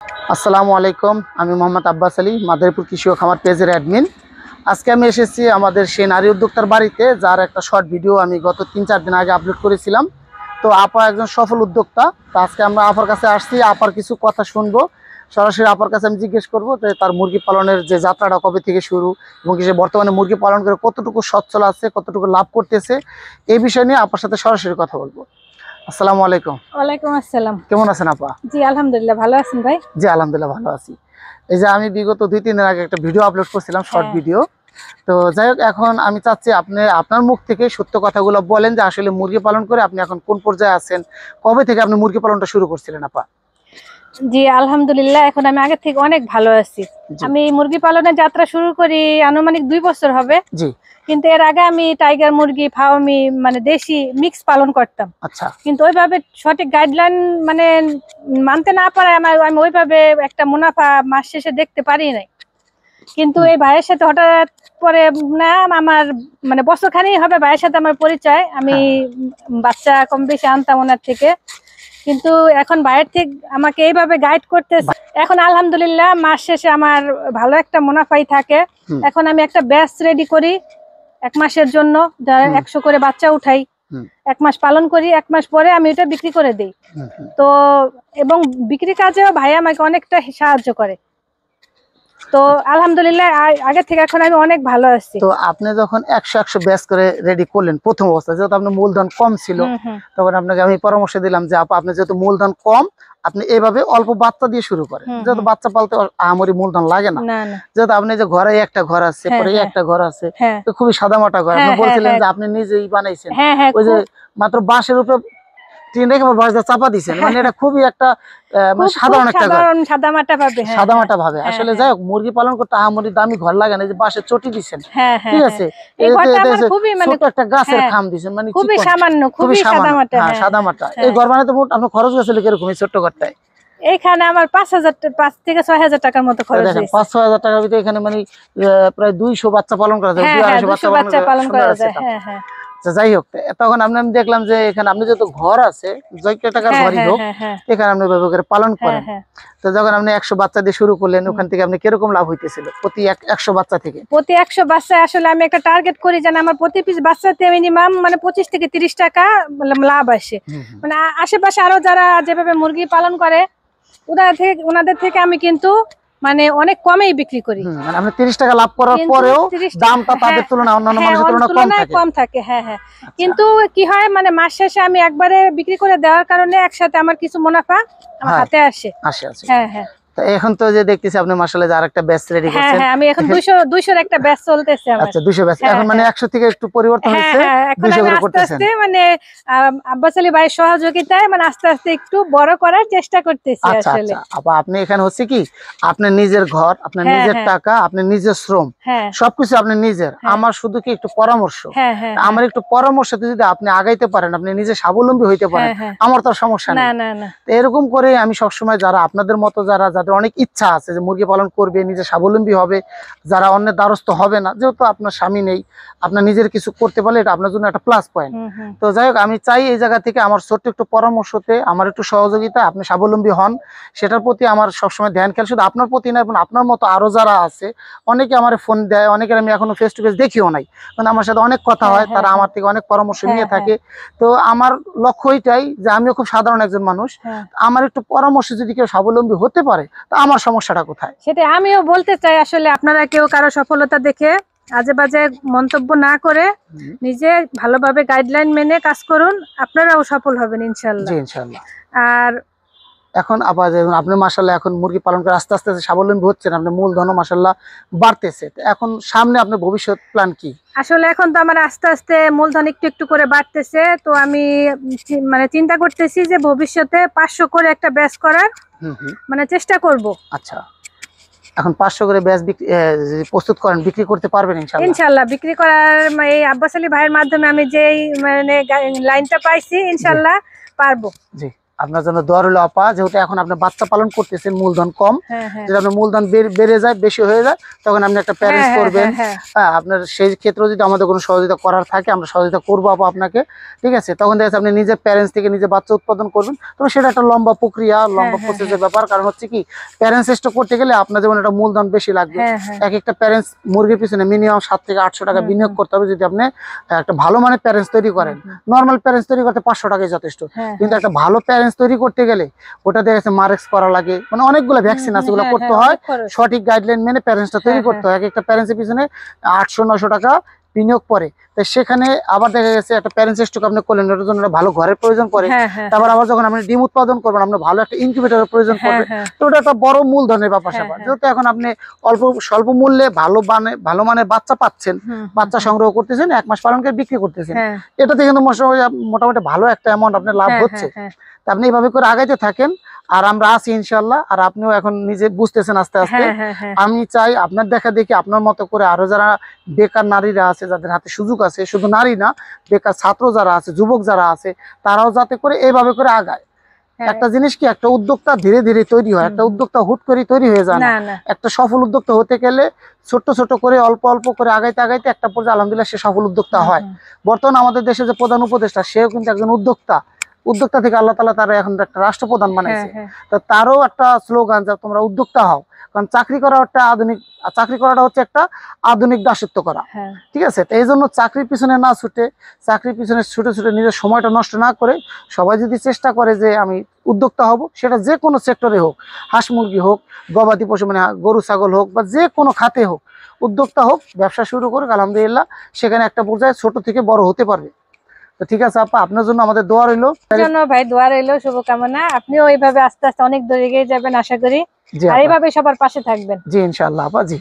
আসসালামু আলাইকুম, আমি মোহাম্মদ আব্বাস আলী, মাদারীপুর কৃষি ও খামার পেজের অ্যাডমিন। আজকে আমি এসেছি আমাদের সেই নারী উদ্যোক্তার বাড়িতে, যার একটা শর্ট ভিডিও আমি গত 3-4 দিন আগে আপলোড করেছিলাম। তো আপা একজন সফল উদ্যোক্তা। তো আজকে আমরা আপার কাছে আসছি, আপার কিছু কথা শুনবো। সরাসরি আপার কাছে আমি জিজ্ঞেস করবো যে তার মুরগি পালনের যে যাত্রাটা কবে থেকে শুরু, এবং সে বর্তমানে মুরগি পালন করে কতটুকু সচ্ছল আছে, কতটুকু লাভ করতেছে, এই বিষয় নিয়ে আপার সাথে সরাসরি কথা বলবো। আসসালামু আলাইকুম। ওয়ালাইকুম আসসালাম। কেমন আছেন আপা? জি আলহামদুলিল্লাহ, ভালো আছেন ভাই? জি আলহামদুলিল্লাহ ভালো আছি। এই যে আমি বিগত 2-3 দিন আগে একটা ভিডিও আপলোড করছিলাম, শর্ট ভিডিও। তো যাই হোক, এখন আমি চাচ্ছি আপনি আপনার মুখ থেকে সত্য কথাগুলো বলেন যে আসলে মুরগি পালন করে আপনি এখন কোন পর্যায়ে আছেন, কবে থেকে আপনি মুরগি পালনটা শুরু করছিলেন আপা? জি আলহামদুলিল্লাহ, এখন আমি আগের থেকে অনেক ভালো আছি। আমি মুরগি পালনের যাত্রা শুরু করি আনুমানিক 2 বছর হবে। জি। কিন্তু এর আগে আমি টাইগার মুরগি, ফার্মি মানে দেশি মিক্স পালন করতাম। আচ্ছা। কিন্তু ওইভাবে সঠিক গাইডলাইন মানে মানতে না পারায় আমি ওইভাবে একটা মুনাফা মাস শেষে দেখতে পারি নাই। কিন্তু এই ভাইয়ের সাথে হঠাৎ পরে না আমার মানে বছর খানেক হবে ভাইয়ের সাথে আমার পরিচয়। আমি বাচ্চা কম বেশি আনতাম ওনার থেকে, কিন্তু এখন ভাইয়ের থেকে আমাকে এইভাবে গাইড করতেছে। এখন আলহামদুলিল্লাহ মাস শেষে আমার ভালো একটা মুনাফাই থাকে। এখন আমি একটা ব্যাচ রেডি করি 1 মাসের জন্য, 100 করে বাচ্চা উঠাই, 1 মাস পালন করি, 1 মাস পরে আমি এটা বিক্রি করে দিই। তো এবং বিক্রি কাজেও ভাই আমাকে অনেকটা সাহায্য করে। তো আলহামদুলিল্লাহ আগে থেকে এখন আমি অনেক ভালো আছি। তো আপনি যখন 100 ব্যাচ করে রেডি করলেন প্রথম অবস্থায়, যেহেতু আপনার মূলধন কম ছিল, তখন আপনাকে আমি পরামর্শ দিলাম যে আপনি যেহেতু মূলধন কম, আপনি এইভাবে অল্প বাচ্চা দিয়ে শুরু করেন। যেহেতু বাচ্চা পালতে আহামরি মূলধন লাগে না, যেহেতু আপনি যে ঘরে একটা ঘর আছে, পরে একটা ঘর আছে, তো খুবই সাদামাটা ঘর। আপনি বলছিলেন যে আপনি নিজেই বানাইছেন, ওই যে মাত্র বাঁশের উপরে টিন রেখে চাপা দিচ্ছেন, মানে এটা খুবই একটা সাধারণ একটা সাদামাটা ভাবে। আসলে যাই হোক, মুরগি পালন করতে আহামরি দামি ঘর লাগে না, যে বাঁশের চটি দিচ্ছেন, ঠিক আছে, ছোট একটা গাছের খাম দিচ্ছেন, মানে খুবই সাদামাটা। এই ঘর বানাতে আপনার খরচ গেছিল কিরকম এই ছোট্ট ঘরটায়? এখানে আমার 5 থেকে 6,000 টাকার মতো খরচ হয়েছে। 5-6 হাজার টাকার ভিতরে এখানে মানে প্রায় 200 বাচ্চা পালন করা যায়, 200 বাচ্চা পালন করা যায়। যাই হোক, তখন আমি দেখলাম যে এখানে আপনি যেহেতু ঘর আছে, জয়কে টাকার ঘরই হোক, এখানে আপনি ভাবে করে পালন করেন। তো যখন আপনি 100 বাচ্চা দিয়ে শুরু করলেন, ওখান থেকে আপনি কিরকম লাভ হইতেছিল প্রতি 100 বাচ্চা থেকে? প্রতি 100 বাচ্চা আসলে আমি একটা টার্গেট করি যেন আমার প্রতি পিস বাচ্চাতে মিনিমাম মানে 25 থেকে 30 টাকা লাভ আসে। মানে আশেপাশে আরো যারা যেভাবে মুরগি পালন করে ওনাদের থেকে আমি কিন্তু মানে অনেক কমেই বিক্রি করি। মানে আপনি 30 টাকা লাভ করার পরেও দামটা তাদের তুলনায় অন্যান্য মানুষের তুলনায় কম থাকে। কিন্তু কি হয়, মানে মাস শেষে আমি একবারে বিক্রি করে দেওয়ার কারণে একসাথে আমার কিছু মুনাফা আমার হাতে আসে। এখন তো যে দেখতেছি আপনি মাশাআল্লাহ যে আরেকটা ব্যাচ রেডি করছেন। আমি এখন 200 এর একটা ব্যাচ চলতেছে আমার। আচ্ছা, 200 ব্যাচ এখন মানে 100 থেকে একটু পরিবর্তন হয়েছে, 200 করে করতেছেন। আস্তে মানে আব্বাস আলী ভাইয়ের সহযোগিতায় মানে আস্তে আস্তে একটু বড় করার চেষ্টা করতেছি আসলে। আচ্ছা, আপনি এখানে হচ্ছে কি, আপনার নিজের ঘর, আপনার নিজের টাকা, আপনার নিজের শ্রম, সবকিছু আপনি নিজের। আমার শুধু কি একটু পরামর্শ, আমার একটু পরামর্শতে যদি আপনি আগাইতে পারেন, আপনি নিজে স্বাবলম্বী হইতে পারেন, আমার তো সমস্যা নেই। এরকম করে আমি সবসময় যারা আপনাদের মতো যাদের অনেক ইচ্ছা আছে যে মুরগি পালন করবে, নিজে স্বাবলম্বী হবে, যারা অন্যের দ্বারস্থ হবে না, যেহেতু আপনার স্বামী নেই, আপনার নিজের কিছু করতে পারলে এটা আপনার জন্য একটা প্লাস পয়েন্ট। তো যাই হোক, আমি চাই এই জায়গা থেকে আমার ছোট্ট একটু পরামর্শতে, আমার একটু সহযোগিতা, আপনি স্বাবলম্বী হন, সেটার প্রতি আমার সবসময় ধ্যান খেয়াল। শুধু আপনার প্রতি না, এবং আপনার মতো আরো যারা আছে, অনেকে আমার ফোন দেয়, অনেকের আমি এখনো ফেস টু ফেস দেখিও নাই, মানে আমার সাথে অনেক কথা হয়, তারা আমার থেকে অনেক পরামর্শ নিয়ে থাকে। তো আমার লক্ষ্য এটাই যে আমিও খুব সাধারণ একজন মানুষ, আমার একটু পরামর্শ যদি কেউ স্বাবলম্বী হতে পারে, তা আমার সমস্যাটা কোথায়? সেটা আমিও বলতে চাই। আসলে আপনারা কেউ কারো সফলতা দেখে আজে বাজে মন্তব্য না করে নিজে ভালোভাবে গাইডলাইন মেনে কাজ করুন, আপনারাও সফল হবেন ইনশাআল্লাহ। জি ইনশাআল্লাহ। আর এখন আপনি মাশাআল্লাহ এখন মুরগি পালন করে আস্তে আস্তে স্বাবলম্বী হচ্ছেন, আপনার মূলধনও মাশাআল্লাহ বাড়তেছে। এখন সামনে আপনার ভবিষ্যৎ প্ল্যান কি? আসলে এখন তো আমার আস্তে আস্তে মূলধন একটু একটু করে বাড়তেছে, তো আমি মানে চিন্তা করতেছি যে ভবিষ্যতে 500 করে একটা ব্যাচ করার মানে চেষ্টা করব। আচ্ছা, এখন 500 করে ব্যাচ প্রস্তুত করেন, বিক্রি করতে পারবেন ইনশাআল্লাহ? ইনশাআল্লাহ বিক্রি করার এই আব্বাস আলী ভাইয়ের মাধ্যমে আমি যেই মানে লাইনটা পাইছি, ইনশাআল্লাহ পারবো। জি, আপনার জন্য দোয়া রইল আপা, যেহেতু এখন আপনি বাচ্চা পালন করতেছেন, মূলধন কম, হ্যাঁ যদি আপনার মূলধন বেড়ে যায়, বেশি হয়ে যায়, তখন আপনি একটা প্যারেন্টস করবেন। হ্যাঁ, আপনার সেই ক্ষেত্রে যদি আমাদের কোনো সহযোগিতা করার থাকে, আমরা সহযোগিতা করবো আপা আপনাকে, ঠিক আছে? তখন দেখা যাচ্ছে আপনি নিজের প্যারেন্টস থেকে নিজে বাচ্চা উৎপাদন করবেন, তবে সেটা একটা লম্বা প্রক্রিয়া, লম্বা প্রসেসের ব্যাপার। কারণ হচ্ছে কি, প্যারেন্টস স্টক করতে গেলে আপনার যেমন একটা মূলধন বেশি লাগবে, এক একটা প্যারেন্টস মুরগির পিছনে মিনিমাম 700 থেকে 800 টাকা বিনিয়োগ করতে হবে যদি আপনি একটা ভালো মানের প্যারেন্টস তৈরি করেন। নর্মাল প্যারেন্টস তৈরি করতে 500 টাকাই যথেষ্ট, কিন্তু একটা ভালো প্যারেন্টস তৈরি করতে গেলে ওটা দেখা যাচ্ছে মার্কস করা লাগে, মানে অনেকগুলো ভ্যাকসিন আছে, ওগুলো করতে হয়, সঠিক গাইডলাইন মেনে প্যারেন্টসটা তৈরি করতে হয়। এক একটা প্যারেন্টসের পিছনে 800-900 টাকা বিনিয়োগ করে। তো সেখানে আবার দেখা গেছে একটা প্যারেন্টস স্টক আপনি করলেন, ওটার জন্য ভালো ঘরের প্রয়োজন পড়ে। তারপর আবার যখন আপনি ডিম উৎপাদন করবেন, আপনার ভালো একটা ইনকিউবেটরের প্রয়োজন পড়বে। তো ওটা একটা বড় মূলধনের ব্যাপার স্যাপার। যেহেতু এখন আপনি স্বল্প মূল্যে ভালো মানের বাচ্চা পাচ্ছেন, বাচ্চা সংগ্রহ করতেছেন, 1 মাস পালন করে বিক্রি করতেছেন, এটাতে কিন্তু মোটামুটি ভালো একটা অ্যামাউন্ট আপনার লাভ হচ্ছে। তা আপনি এইভাবে করে আগাইতে থাকেন, আর আমরা আছি ইনশাল্লাহ। আর আপনিও এখন নিজে বুঝতেছেন আস্তে আস্তে। আমি চাই আপনার দেখা দেখি আপনার মতো করে আরো যারা বেকার নারীরা আছে, যাদের হাতে সুযোগ আছে, শুধু নারী না, বেকার ছাত্র যারা আছে, যুবক যারা আছে, তারাও যাতে করে এইভাবে করে আগায়। একটা জিনিস কি, একটা উদ্যোক্তা ধীরে ধীরে তৈরি হয়, একটা উদ্যোক্তা হুট করে তৈরি হয়ে যায় না। একটা সফল উদ্যোক্তা হতে গেলে ছোট ছোট করে অল্প অল্প করে আগাইতে আগাইতে একটা পর্যায়ে আলহামদুলিল্লাহ সে সফল উদ্যোক্তা হয়। বর্তমানে আমাদের দেশে যে প্রধান উপদেষ্টা, সেও কিন্তু একজন উদ্যোক্তা থেকে আল্লাহ তাআলা তারা এখন একটা রাষ্ট্রপ্রধান বানাইছে। তো তারও একটা স্লোগান যে তোমরা উদ্যোক্তা হও, কারণ চাকরি করাটা হচ্ছে একটা আধুনিক দাসত্ব করা, ঠিক আছে? তো এই জন্য চাকরির পিছনে না ছুটে, চাকরির পিছনে ছুটে ছুটে নিজের সময়টা নষ্ট না করে সবাই যদি চেষ্টা করে যে আমি উদ্যোক্তা হব, সেটা যে কোনো সেক্টরে হোক, হাঁস মুরগি হোক, গবাদি পশু মানে গরু ছাগল হোক, বা যে কোনো খাতে হোক, উদ্যোক্তা হোক, ব্যবসা শুরু করুক, আলহামদুলিল্লাহ সেখানে একটা পর্যায়ে ছোট থেকে বড় হতে পারবে। তো ঠিক আছে আপা, আপনার জন্য আমাদের দোয়া রইলো। ভাই দোয়া রইলো, শুভকামনা। আপনিও এইভাবে আস্তে আস্তে অনেক দূরে এগিয়ে যাবেন আশা করি, আর এইভাবে সবার পাশে থাকবেন। জি ইনশাআল্লাহ আপা, জি।